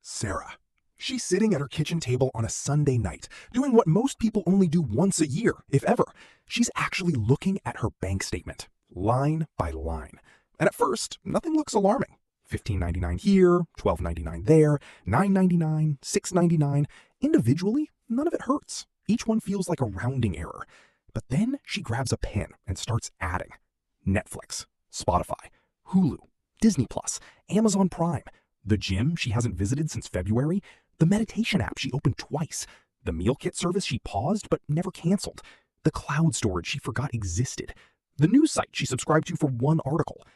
Sarah. She's sitting at her kitchen table on a Sunday night, doing what most people only do once a year, if ever. She's actually looking at her bank statement, line by line. And at first, nothing looks alarming. $15.99 here, $12.99 there, $9.99, $6.99. Individually, none of it hurts. Each one feels like a rounding error. But then she grabs a pen and starts adding. Netflix, Spotify, Hulu, Disney+, Amazon Prime, the gym she hasn't visited since February, the meditation app she opened twice, the meal kit service she paused but never canceled, the cloud storage she forgot existed, the news site she subscribed to for one article.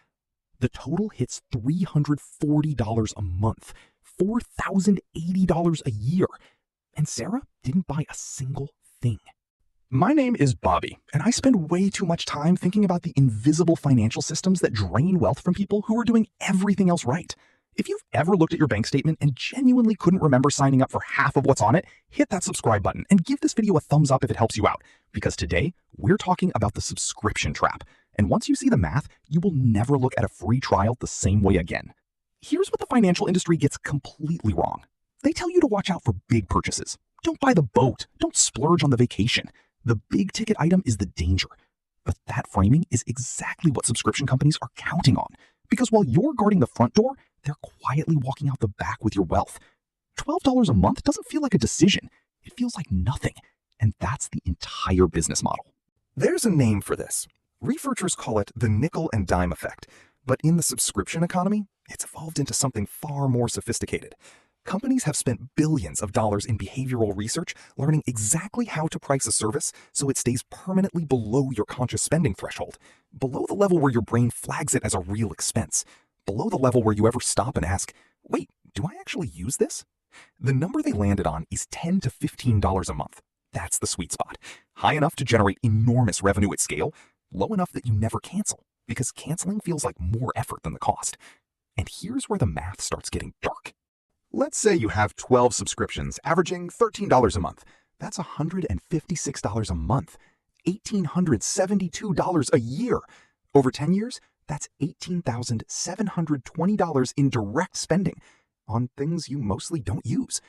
The total hits $340 a month, $4,080 a year. And Sarah didn't buy a single thing. My name is Bobby, and I spend way too much time thinking about the invisible financial systems that drain wealth from people who are doing everything else right. If you've ever looked at your bank statement and genuinely couldn't remember signing up for half of what's on it, hit that subscribe button and give this video a thumbs up if it helps you out. Because today, we're talking about the subscription trap. And once you see the math, you will never look at a free trial the same way again. Here's what the financial industry gets completely wrong. They tell you to watch out for big purchases. Don't buy the boat. Don't splurge on the vacation. The big ticket item is the danger. But that framing is exactly what subscription companies are counting on. Because while you're guarding the front door, they're quietly walking out the back with your wealth. $12 a month doesn't feel like a decision. It feels like nothing. And that's the entire business model. There's a name for this. Researchers call it the nickel-and-dime effect. But in the subscription economy, it's evolved into something far more sophisticated. Companies have spent billions of dollars in behavioral research learning exactly how to price a service so it stays permanently below your conscious spending threshold, below the level where your brain flags it as a real expense, below the level where you ever stop and ask, wait, do I actually use this? The number they landed on is $10 to $15 a month. That's the sweet spot. High enough to generate enormous revenue at scale, low enough that you never cancel, because canceling feels like more effort than the cost. And here's where the math starts getting dark. Let's say you have 12 subscriptions, averaging $13 a month. That's $156 a month, $1,872 a year. Over 10 years, that's $18,720 in direct spending on things you mostly don't use.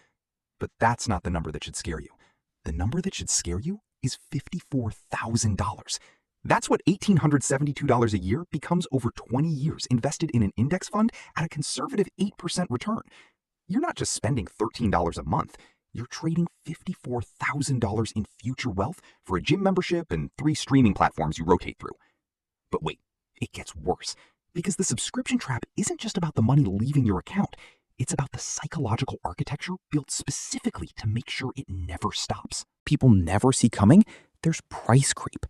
But that's not the number that should scare you. The number that should scare you is $54,000. That's what $1,872 a year becomes over 20 years invested in an index fund at a conservative 8% return. You're not just spending $13 a month. You're trading $54,000 in future wealth for a gym membership and 3 streaming platforms you rotate through. But wait, it gets worse. Because the subscription trap isn't just about the money leaving your account. It's about the psychological architecture built specifically to make sure it never stops. People never see coming. There's price creep.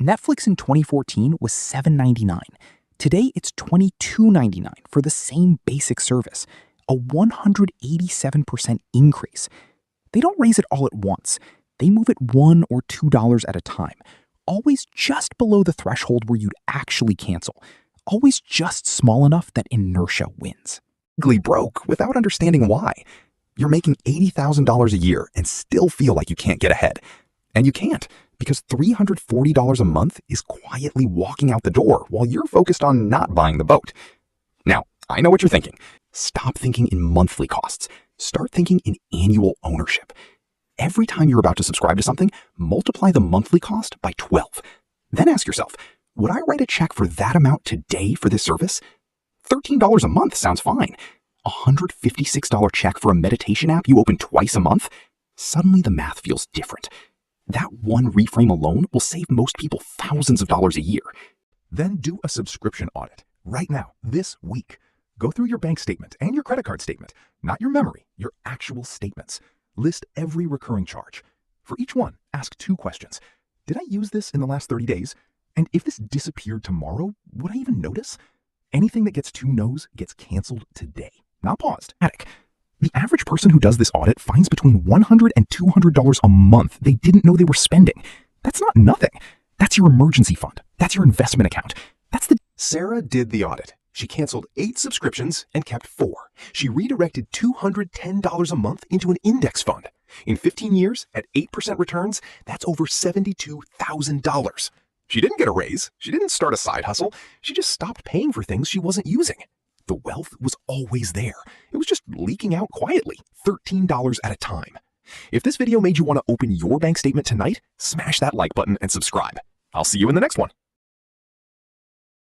Netflix in 2014 was $7.99. Today, it's $22.99 for the same basic service. A 187% increase. They don't raise it all at once. They move it $1 or $2 at a time, always just below the threshold where you'd actually cancel, always just small enough that inertia wins. Broke without understanding why. You're making $80,000 a year and still feel like you can't get ahead. And you can't, because $340 a month is quietly walking out the door while you're focused on not buying the boat. Now, I know what you're thinking. Stop thinking in monthly costs. Start thinking in annual ownership. Every time you're about to subscribe to something, multiply the monthly cost by 12. Then ask yourself, would I write a check for that amount today for this service? $13 a month sounds fine. A $156 check for a meditation app you open twice a month? Suddenly the math feels different. That one reframe alone will save most people thousands of dollars a year. Then do a subscription audit right now, this week. Go through your bank statement and your credit card statement, not your memory, your actual statements. List every recurring charge. For each one, ask 2 questions. Did I use this in the last 30 days? And if this disappeared tomorrow, would I even notice? Anything that gets 2 no's gets canceled today, not paused. The average person who does this audit finds between $100 and $200 a month they didn't know they were spending. That's not nothing. That's your emergency fund. That's your investment account. Sarah did the audit. She canceled 8 subscriptions and kept 4. She redirected $210 a month into an index fund. In 15 years, at 8% returns, that's over $72,000. She didn't get a raise. She didn't start a side hustle. She just stopped paying for things she wasn't using. The wealth was always there. It was just leaking out quietly, $13 at a time. If this video made you want to open your bank statement tonight, smash that like button and subscribe. I'll see you in the next one.